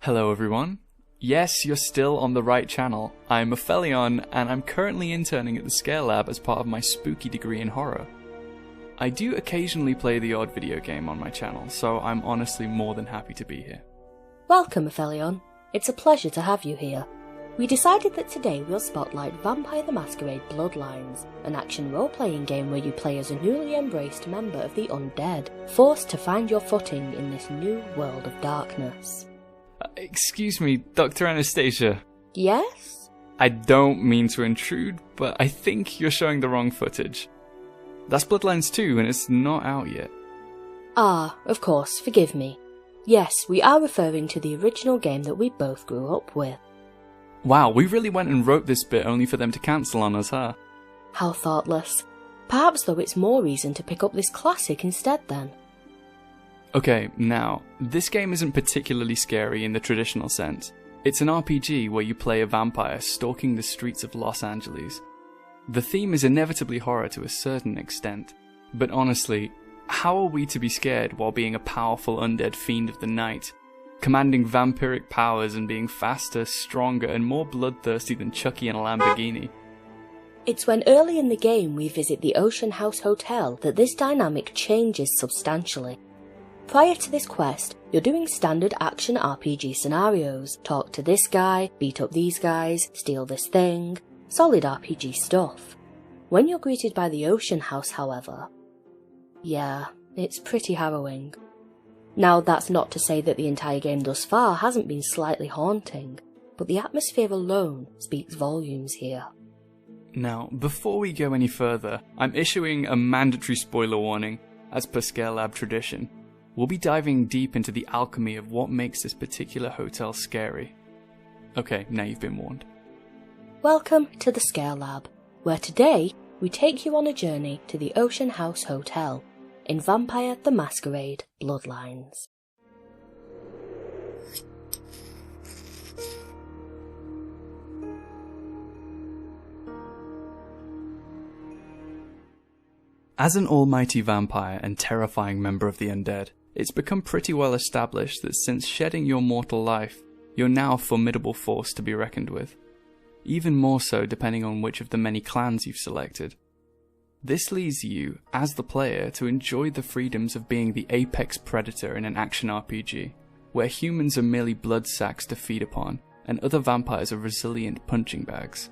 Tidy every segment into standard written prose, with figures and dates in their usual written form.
Hello everyone. Yes, you're still on the right channel. I'm Aphelion, and I'm currently interning at the Scale Lab as part of my spooky degree in horror. I do occasionally play the odd video game on my channel, so I'm honestly more than happy to be here. Welcome, Aphelion. It's a pleasure to have you here. We decided that today we'll spotlight Vampire the Masquerade Bloodlines, an action role-playing game where you play as a newly embraced member of the undead, forced to find your footing in this new world of darkness. Excuse me, Dr. Anastasia. Yes? I don't mean to intrude, but I think you're showing the wrong footage. That's Bloodlines 2, and it's not out yet. Ah, of course, forgive me. Yes, we are referring to the original game that we both grew up with. Wow, we really went and wrote this bit only for them to cancel on us, huh? How thoughtless. Perhaps though it's more reason to pick up this classic instead then. Okay, now, this game isn't particularly scary in the traditional sense. It's an RPG where you play a vampire stalking the streets of Los Angeles. The theme is inevitably horror to a certain extent, but honestly, how are we to be scared while being a powerful undead fiend of the night, commanding vampiric powers and being faster, stronger, and more bloodthirsty than Chucky in a Lamborghini? It's when early in the game we visit the Ocean House Hotel that this dynamic changes substantially. Prior to this quest, you're doing standard action RPG scenarios. Talk to this guy, beat up these guys, steal this thing. Solid RPG stuff. When you're greeted by the Ocean House, however, yeah, it's pretty harrowing. Now, that's not to say that the entire game thus far hasn't been slightly haunting, but the atmosphere alone speaks volumes here. Now, before we go any further, I'm issuing a mandatory spoiler warning, as per Scale Lab tradition. We'll be diving deep into the alchemy of what makes this particular hotel scary. Okay, now you've been warned. Welcome to the Scale Lab, where today we take you on a journey to the Ocean House Hotel in Vampire the Masquerade Bloodlines. As an almighty vampire and terrifying member of the undead, it's become pretty well established that since shedding your mortal life, you're now a formidable force to be reckoned with. Even more so depending on which of the many clans you've selected. This leads you, as the player, to enjoy the freedoms of being the apex predator in an action RPG, where humans are merely blood sacks to feed upon, and other vampires are resilient punching bags.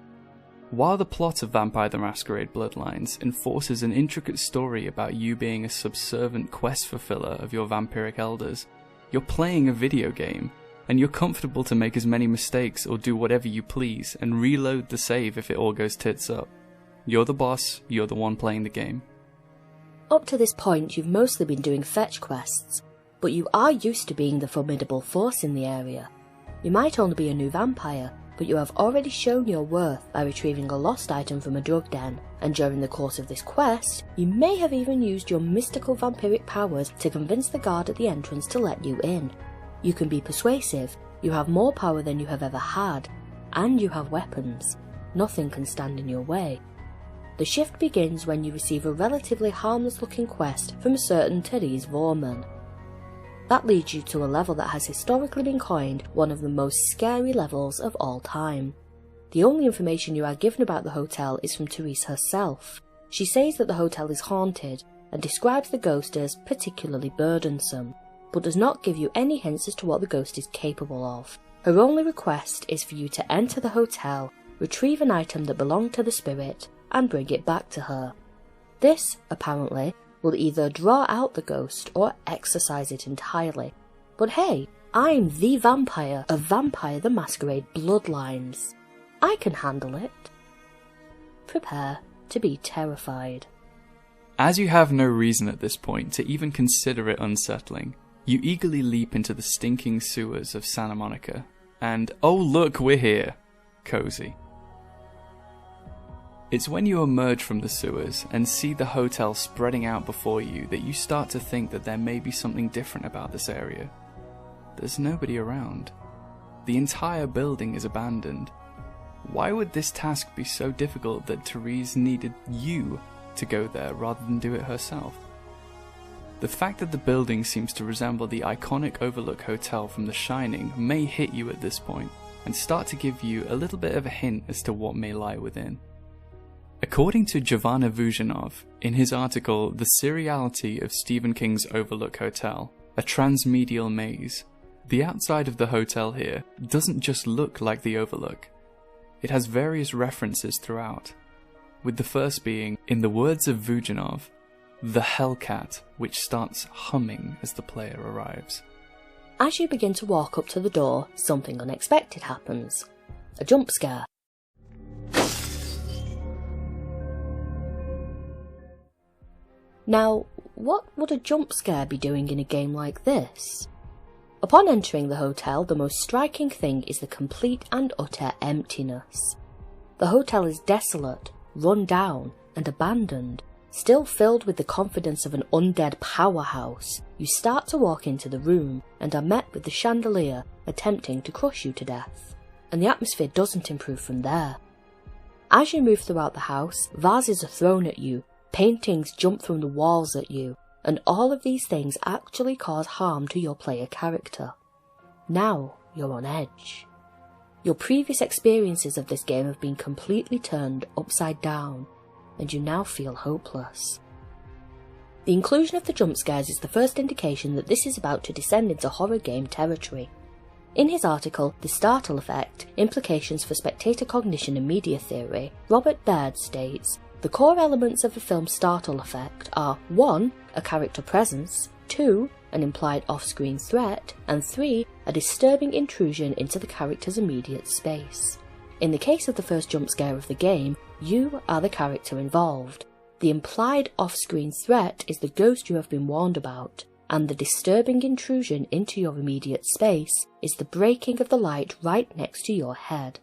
While the plot of Vampire the Masquerade Bloodlines enforces an intricate story about you being a subservient quest fulfiller of your vampiric elders, you're playing a video game, and you're comfortable to make as many mistakes or do whatever you please and reload the save if it all goes tits up. You're the boss, you're the one playing the game. Up to this point you've mostly been doing fetch quests, but you are used to being the formidable force in the area. You might only be a new vampire, but you have already shown your worth by retrieving a lost item from a drug den, and during the course of this quest, you may have even used your mystical vampiric powers to convince the guard at the entrance to let you in. You can be persuasive, you have more power than you have ever had, and you have weapons. Nothing can stand in your way. The shift begins when you receive a relatively harmless looking quest from a certain Therese Vorman. That leads you to a level that has historically been coined one of the most scary levels of all time. The only information you are given about the hotel is from Therese herself. She says that the hotel is haunted and describes the ghost as particularly burdensome, but does not give you any hints as to what the ghost is capable of. Her only request is for you to enter the hotel, retrieve an item that belonged to the spirit, and bring it back to her. This, apparently, will either draw out the ghost or exorcise it entirely. But hey, I'm the vampire of Vampire the Masquerade Bloodlines. I can handle it. Prepare to be terrified. As you have no reason at this point to even consider it unsettling, you eagerly leap into the stinking sewers of Santa Monica, and oh look, we're here, cozy. It's when you emerge from the sewers and see the hotel spreading out before you that you start to think that there may be something different about this area. There's nobody around. The entire building is abandoned. Why would this task be so difficult that Therese needed you to go there rather than do it herself? The fact that the building seems to resemble the iconic Overlook Hotel from The Shining may hit you at this point, and start to give you a little bit of a hint as to what may lie within. According to Jovana Vujanov, in his article The Seriality of Stephen King's Overlook Hotel, a transmedial maze, the outside of the hotel here doesn't just look like the Overlook. It has various references throughout, with the first being, in the words of Vujanov, the Hellcat, which starts humming as the player arrives. As you begin to walk up to the door, something unexpected happens. A jump scare. Now, what would a jump scare be doing in a game like this? Upon entering the hotel, the most striking thing is the complete and utter emptiness. The hotel is desolate, run down, and abandoned. Still filled with the confidence of an undead powerhouse, you start to walk into the room and are met with the chandelier attempting to crush you to death. And the atmosphere doesn't improve from there. As you move throughout the house, vases are thrown at you, paintings jump from the walls at you, and all of these things actually cause harm to your player character. Now you're on edge. Your previous experiences of this game have been completely turned upside down, and you now feel hopeless. The inclusion of the jump scares is the first indication that this is about to descend into horror game territory. In his article, The Startle Effect, Implications for Spectator Cognition and Media Theory, Robert Baird states, the core elements of the film's startle effect are 1. A character presence, 2. An implied off-screen threat, and 3. A disturbing intrusion into the character's immediate space. In the case of the first jump scare of the game, you are the character involved. The implied off-screen threat is the ghost you have been warned about, and the disturbing intrusion into your immediate space is the breaking of the light right next to your head.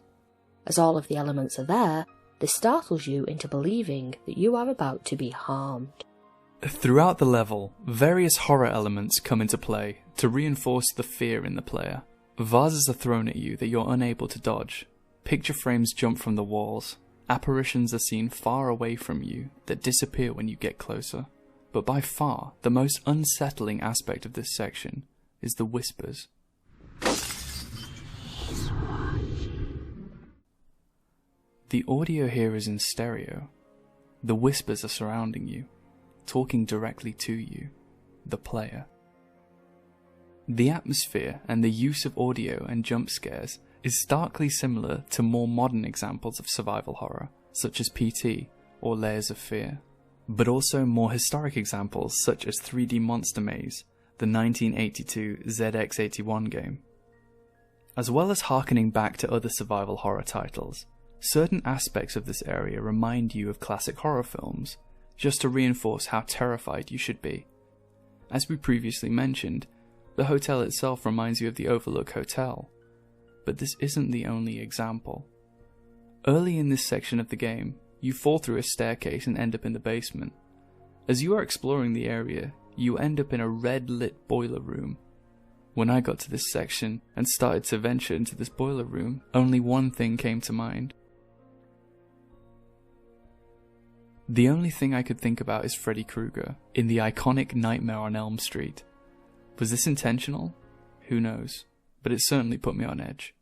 As all of the elements are there, this startles you into believing that you are about to be harmed. Throughout the level, various horror elements come into play to reinforce the fear in the player. Vases are thrown at you that you're unable to dodge. Picture frames jump from the walls. Apparitions are seen far away from you that disappear when you get closer. But by far, the most unsettling aspect of this section is the whispers. The audio here is in stereo. The whispers are surrounding you, talking directly to you, the player. The atmosphere and the use of audio and jump scares is starkly similar to more modern examples of survival horror, such as PT or Layers of Fear, but also more historic examples such as 3D Monster Maze, the 1982 ZX81 game. As well as harkening back to other survival horror titles, certain aspects of this area remind you of classic horror films, just to reinforce how terrified you should be. As we previously mentioned, the hotel itself reminds you of the Overlook Hotel, but this isn't the only example. Early in this section of the game, you fall through a staircase and end up in the basement. As you are exploring the area, you end up in a red-lit boiler room. When I got to this section and started to venture into this boiler room, only one thing came to mind. The only thing I could think about is Freddy Krueger in the iconic Nightmare on Elm Street. Was this intentional? Who knows, but it certainly put me on edge.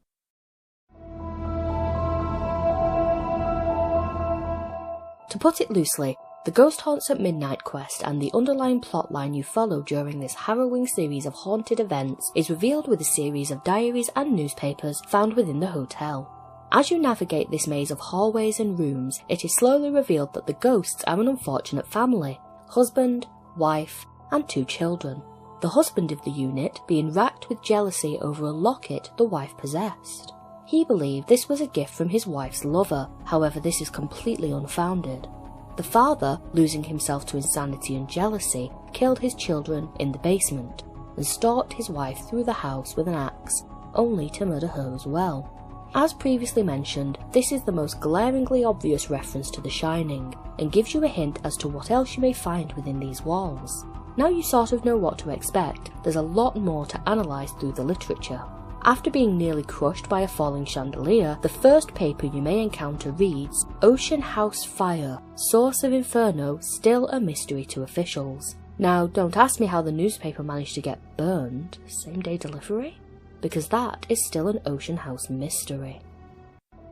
To put it loosely, the Ghost Haunts at Midnight quest and the underlying plotline you follow during this harrowing series of haunted events is revealed with a series of diaries and newspapers found within the hotel. As you navigate this maze of hallways and rooms, it is slowly revealed that the ghosts are an unfortunate family: husband, wife, and 2 children. The husband of the unit being racked with jealousy over a locket the wife possessed. He believed this was a gift from his wife's lover, however this is completely unfounded. The father, losing himself to insanity and jealousy, killed his children in the basement, and stalked his wife through the house with an axe, only to murder her as well. As previously mentioned, this is the most glaringly obvious reference to The Shining, and gives you a hint as to what else you may find within these walls. Now you sort of know what to expect, there's a lot more to analyse through the literature. After being nearly crushed by a falling chandelier, the first paper you may encounter reads, "Ocean House Fire, Source of Inferno Still a Mystery to Officials." Now, don't ask me how the newspaper managed to get burned, same-day delivery, because that is still an Ocean House mystery.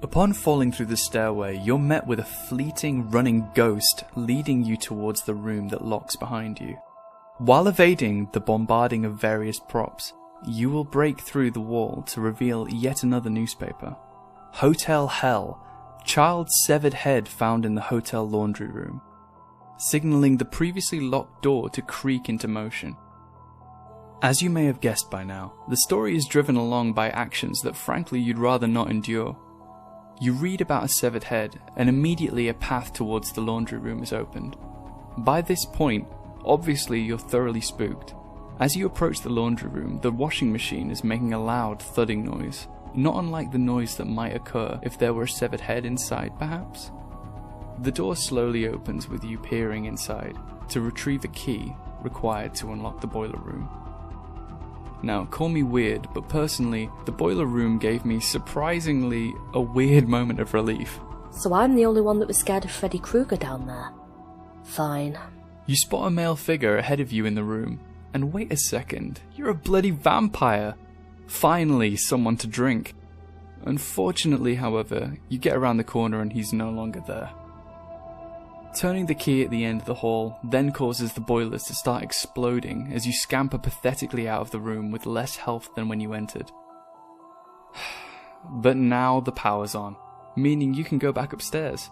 Upon falling through the stairway, you're met with a fleeting running ghost leading you towards the room that locks behind you. While evading the bombarding of various props, you will break through the wall to reveal yet another newspaper. Hotel Hell, child's severed head found in the hotel laundry room, signaling the previously locked door to creak into motion. As you may have guessed by now, the story is driven along by actions that frankly you'd rather not endure. You read about a severed head, and immediately a path towards the laundry room is opened. By this point, obviously you're thoroughly spooked. As you approach the laundry room, the washing machine is making a loud thudding noise, not unlike the noise that might occur if there were a severed head inside, perhaps. The door slowly opens with you peering inside to retrieve a key required to unlock the boiler room. Now, call me weird, but personally, the boiler room gave me surprisingly a weird moment of relief. So I'm the only one that was scared of Freddy Krueger down there. Fine. You spot a male figure ahead of you in the room, and wait a second, you're a bloody vampire! Finally, someone to drink. Unfortunately, however, you get around the corner and he's no longer there. Turning the key at the end of the hall then causes the boilers to start exploding as you scamper pathetically out of the room with less health than when you entered. But now the power's on, meaning you can go back upstairs.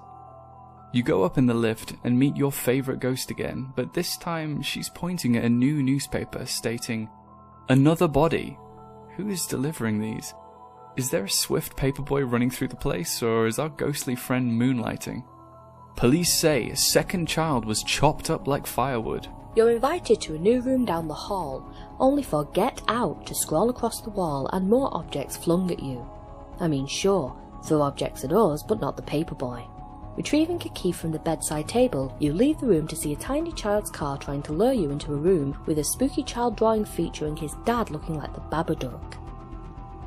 You go up in the lift and meet your favourite ghost again, but this time she's pointing at a new newspaper stating, "Another body. Who is delivering these? Is there a swift paperboy running through the place, or is our ghostly friend moonlighting? Police say a second child was chopped up like firewood." You're invited to a new room down the hall, only for Get Out to scroll across the wall and more objects flung at you. I mean, sure, throw objects at us, but not the paperboy. Retrieving a key from the bedside table, you leave the room to see a tiny child's car trying to lure you into a room with a spooky child drawing featuring his dad looking like the Babadook.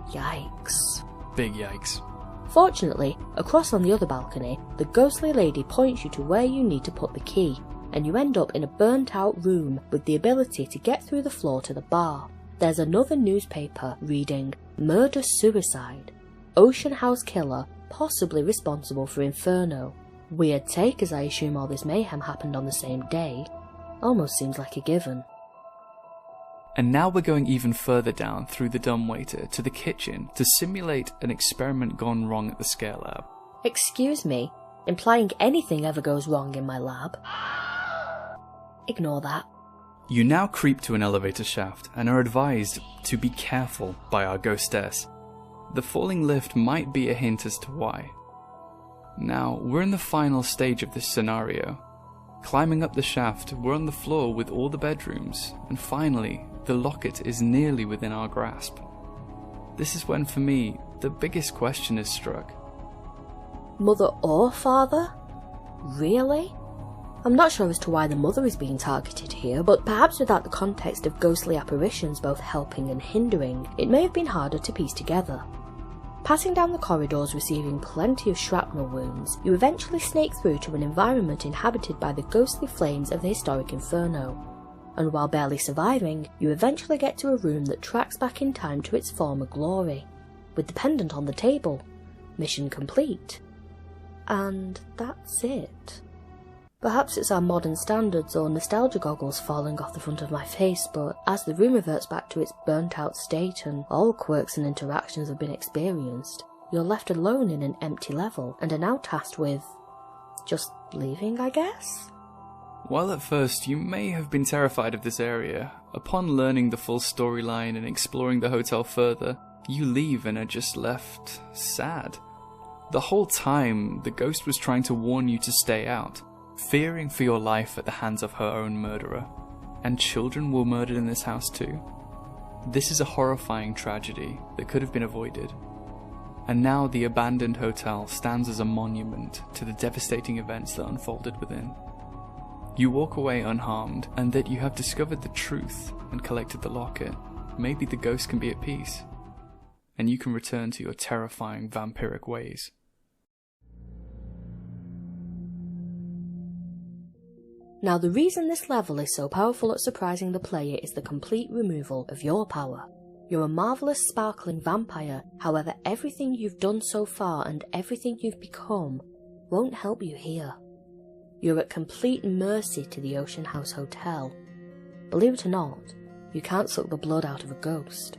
Yikes. Big yikes. Fortunately, across on the other balcony, the ghostly lady points you to where you need to put the key, and you end up in a burnt-out room with the ability to get through the floor to the bar. There's another newspaper reading, "Murder-Suicide. Ocean House Killer, possibly responsible for Inferno." Weird take, as I assume all this mayhem happened on the same day. Almost seems like a given. And now we're going even further down through the dumbwaiter to the kitchen to simulate an experiment gone wrong at the Scare Lab. Excuse me, implying anything ever goes wrong in my lab? Ignore that. You now creep to an elevator shaft and are advised to be careful by our ghostess. The falling lift might be a hint as to why. Now, we're in the final stage of this scenario. Climbing up the shaft, we're on the floor with all the bedrooms, and finally, the locket is nearly within our grasp. This is when, for me, the biggest question is struck. Mother or father? Really? I'm not sure as to why the mother is being targeted here, but perhaps without the context of ghostly apparitions both helping and hindering, it may have been harder to piece together. Passing down the corridors receiving plenty of shrapnel wounds, you eventually snake through to an environment inhabited by the ghostly flames of the historic Inferno. And while barely surviving, you eventually get to a room that tracks back in time to its former glory, with the pendant on the table. Mission complete. And that's it. Perhaps it's our modern standards or nostalgia goggles falling off the front of my face, but as the room reverts back to its burnt-out state and all quirks and interactions have been experienced, you're left alone in an empty level and are now tasked with just leaving, I guess? While at first you may have been terrified of this area, upon learning the full storyline and exploring the hotel further, you leave and are just left sad. The whole time, the ghost was trying to warn you to stay out, fearing for your life at the hands of her own murderer. And children were murdered in this house too. This is a horrifying tragedy that could have been avoided. And now the abandoned hotel stands as a monument to the devastating events that unfolded within. You walk away unharmed, and that you have discovered the truth and collected the locket. Maybe the ghost can be at peace, and you can return to your terrifying vampiric ways. Now the reason this level is so powerful at surprising the player is the complete removal of your power. You're a marvellous sparkling vampire, however everything you've done so far and everything you've become won't help you here. You're at complete mercy to the Ocean House Hotel. Believe it or not, you can't suck the blood out of a ghost.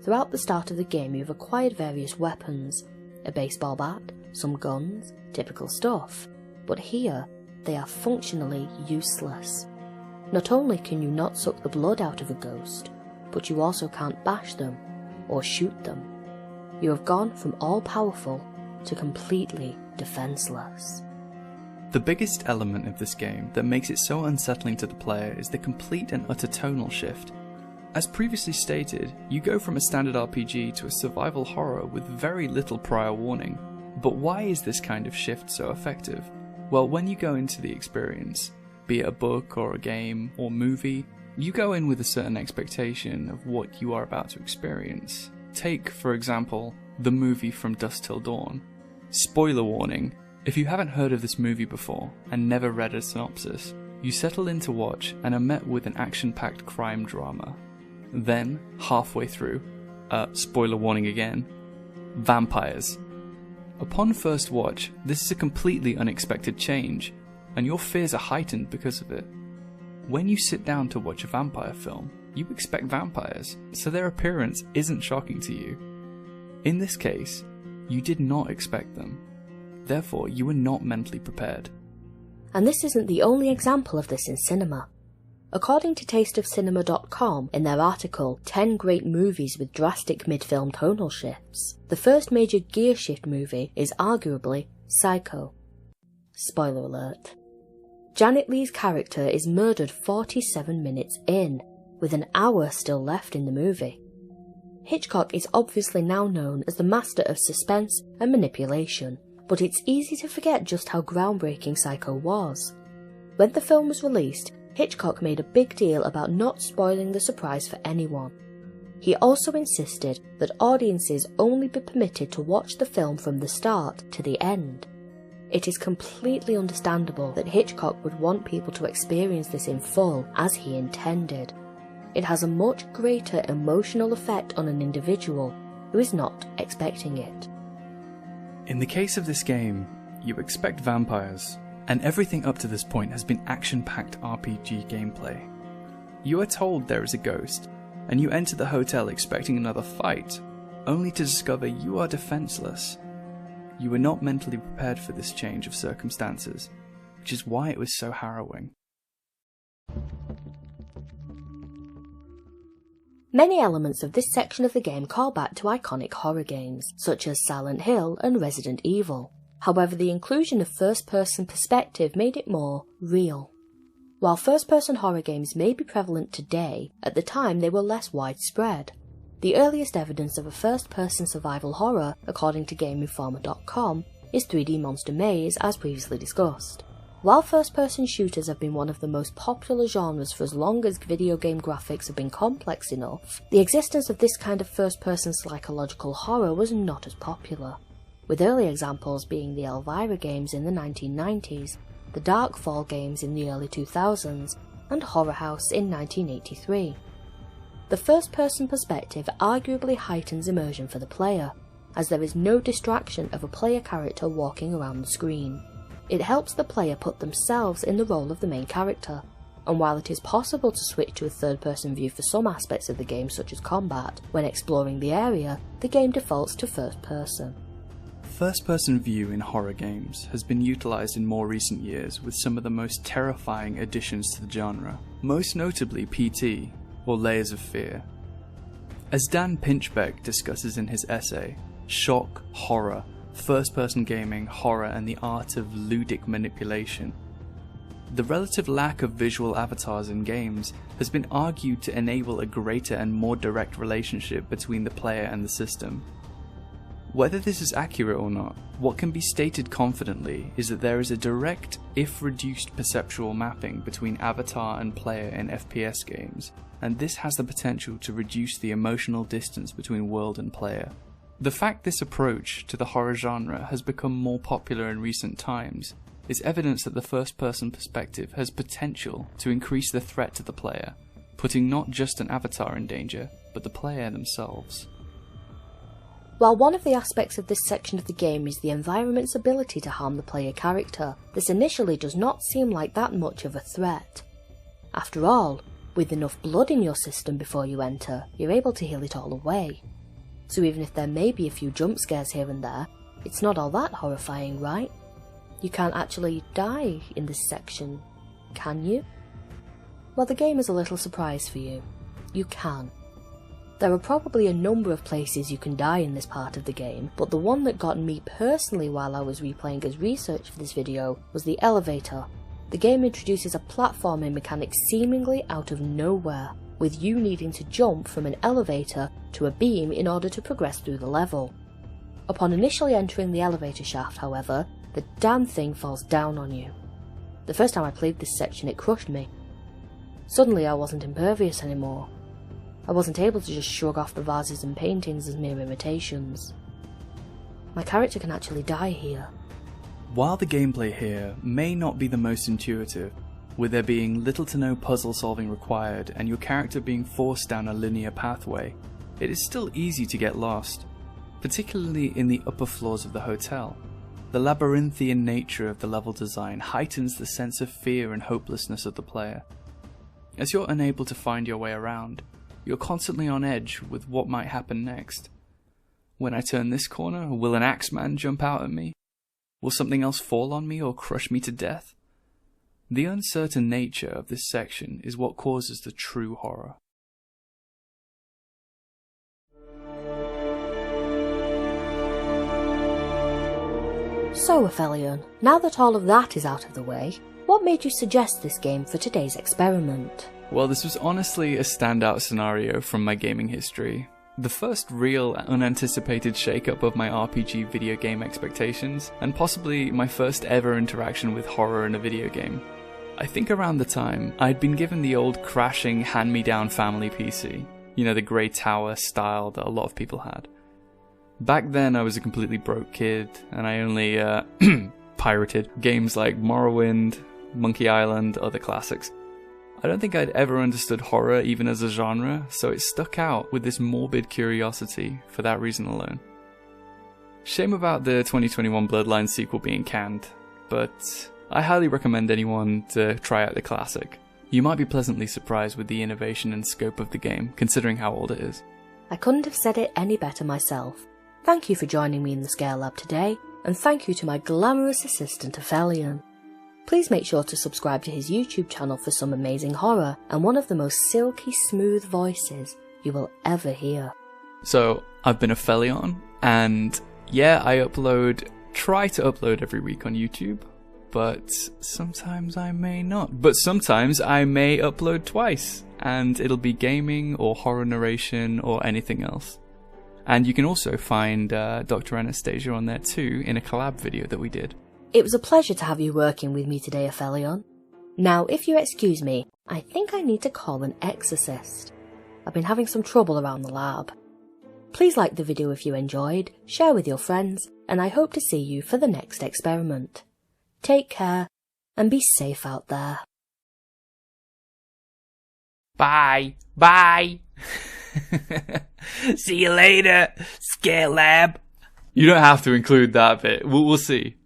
Throughout the start of the game you've acquired various weapons, a baseball bat, some guns, typical stuff, but here they are functionally useless. Not only can you not suck the blood out of a ghost, but you also can't bash them or shoot them. You have gone from all-powerful to completely defenseless. The biggest element of this game that makes it so unsettling to the player is the complete and utter tonal shift. As previously stated, you go from a standard RPG to a survival horror with very little prior warning. But why is this kind of shift so effective? Well, when you go into the experience, be it a book or a game or movie, you go in with a certain expectation of what you are about to experience. Take, for example, the movie From Dusk Till Dawn. Spoiler warning, if you haven't heard of this movie before and never read a synopsis, you settle in to watch and are met with an action-packed crime drama. Then, halfway through, spoiler warning again, vampires. Upon first watch, this is a completely unexpected change, and your fears are heightened because of it. When you sit down to watch a vampire film, you expect vampires, so their appearance isn't shocking to you. In this case, you did not expect them. Therefore, you were not mentally prepared. And this isn't the only example of this in cinema. According to tasteofcinema.com, in their article 10 Great Movies with Drastic Mid-Film Tonal Shifts, the first major gear shift movie is arguably Psycho. Spoiler alert. Janet Leigh's character is murdered 47 minutes in, with an hour still left in the movie. Hitchcock is obviously now known as the master of suspense and manipulation, but it's easy to forget just how groundbreaking Psycho was. When the film was released, Hitchcock made a big deal about not spoiling the surprise for anyone. He also insisted that audiences only be permitted to watch the film from the start to the end. It is completely understandable that Hitchcock would want people to experience this in full as he intended. It has a much greater emotional effect on an individual who is not expecting it. In the case of this game, you expect vampires, and everything up to this point has been action-packed RPG gameplay. You are told there is a ghost, and you enter the hotel expecting another fight, only to discover you are defenseless. You were not mentally prepared for this change of circumstances, which is why it was so harrowing. Many elements of this section of the game call back to iconic horror games, such as Silent Hill and Resident Evil. However, the inclusion of first-person perspective made it more real. While first-person horror games may be prevalent today, at the time they were less widespread. The earliest evidence of a first-person survival horror, according to GameInformer.com, is 3D Monster Maze, as previously discussed. While first-person shooters have been one of the most popular genres for as long as video game graphics have been complex enough, the existence of this kind of first-person psychological horror was not as popular, with early examples being the Elvira games in the 1990s, the Darkfall games in the early 2000s, and Horror House in 1983. The first-person perspective arguably heightens immersion for the player, as there is no distraction of a player character walking around the screen. It helps the player put themselves in the role of the main character, and while it is possible to switch to a third-person view for some aspects of the game such as combat, when exploring the area, the game defaults to first-person. First-person view in horror games has been utilised in more recent years with some of the most terrifying additions to the genre, most notably PT, or Layers of Fear. As Dan Pinchbeck discusses in his essay, Shock, Horror, First-Person Gaming, Horror and the Art of Ludic Manipulation, the relative lack of visual avatars in games has been argued to enable a greater and more direct relationship between the player and the system. Whether this is accurate or not, what can be stated confidently is that there is a direct, if reduced, perceptual mapping between avatar and player in FPS games, and this has the potential to reduce the emotional distance between world and player. The fact this approach to the horror genre has become more popular in recent times is evidence that the first-person perspective has potential to increase the threat to the player, putting not just an avatar in danger, but the player themselves. While one of the aspects of this section of the game is the environment's ability to harm the player character, this initially does not seem like that much of a threat. After all, with enough blood in your system before you enter, you're able to heal it all away. So even if there may be a few jump scares here and there, it's not all that horrifying, right? You can't actually die in this section, can you? Well, the game is a little surprise for you. You can. There are probably a number of places you can die in this part of the game, but the one that got me personally while I was replaying as research for this video was the elevator. The game introduces a platforming mechanic seemingly out of nowhere, with you needing to jump from an elevator to a beam in order to progress through the level. Upon initially entering the elevator shaft, however, the damn thing falls down on you. The first time I played this section, it crushed me. Suddenly I wasn't impervious anymore. I wasn't able to just shrug off the vases and paintings as mere imitations. My character can actually die here. While the gameplay here may not be the most intuitive, with there being little to no puzzle solving required and your character being forced down a linear pathway, it is still easy to get lost, particularly in the upper floors of the hotel. The labyrinthian nature of the level design heightens the sense of fear and hopelessness of the player. As you're unable to find your way around, you're constantly on edge with what might happen next. When I turn this corner, will an Axeman jump out at me? Will something else fall on me or crush me to death? The uncertain nature of this section is what causes the true horror. So, Aphelion, now that all of that is out of the way, what made you suggest this game for today's experiment? Well, this was honestly a standout scenario from my gaming history. The first real unanticipated shakeup of my RPG video game expectations, and possibly my first ever interaction with horror in a video game. I think around the time, I'd been given the old crashing hand-me-down family PC, you know, the grey tower style that a lot of people had. Back then I was a completely broke kid, and I only pirated games like Morrowind, Monkey Island, other classics. I don't think I'd ever understood horror even as a genre, so it stuck out with this morbid curiosity for that reason alone. Shame about the 2021 Bloodlines sequel being canned, but I highly recommend anyone to try out the classic. You might be pleasantly surprised with the innovation and scope of the game, considering how old it is. I couldn't have said it any better myself. Thank you for joining me in the Scare Lab today, and thank you to my glamorous assistant Aphelion. Please make sure to subscribe to his YouTube channel for some amazing horror and one of the most silky smooth voices you will ever hear. So, I've been Aphelion, and yeah, I try to upload every week on YouTube, but sometimes I may not. But sometimes I may upload twice, and it'll be gaming or horror narration or anything else. And you can also find Dr. Anastasia on there too in a collab video that we did. It was a pleasure to have you working with me today, Aphelion. Now, if you excuse me, I think I need to call an exorcist. I've been having some trouble around the lab. Please like the video if you enjoyed, share with your friends, and I hope to see you for the next experiment. Take care, and be safe out there. Bye. Bye. See you later, Scare Lab. You don't have to include that bit. We'll see.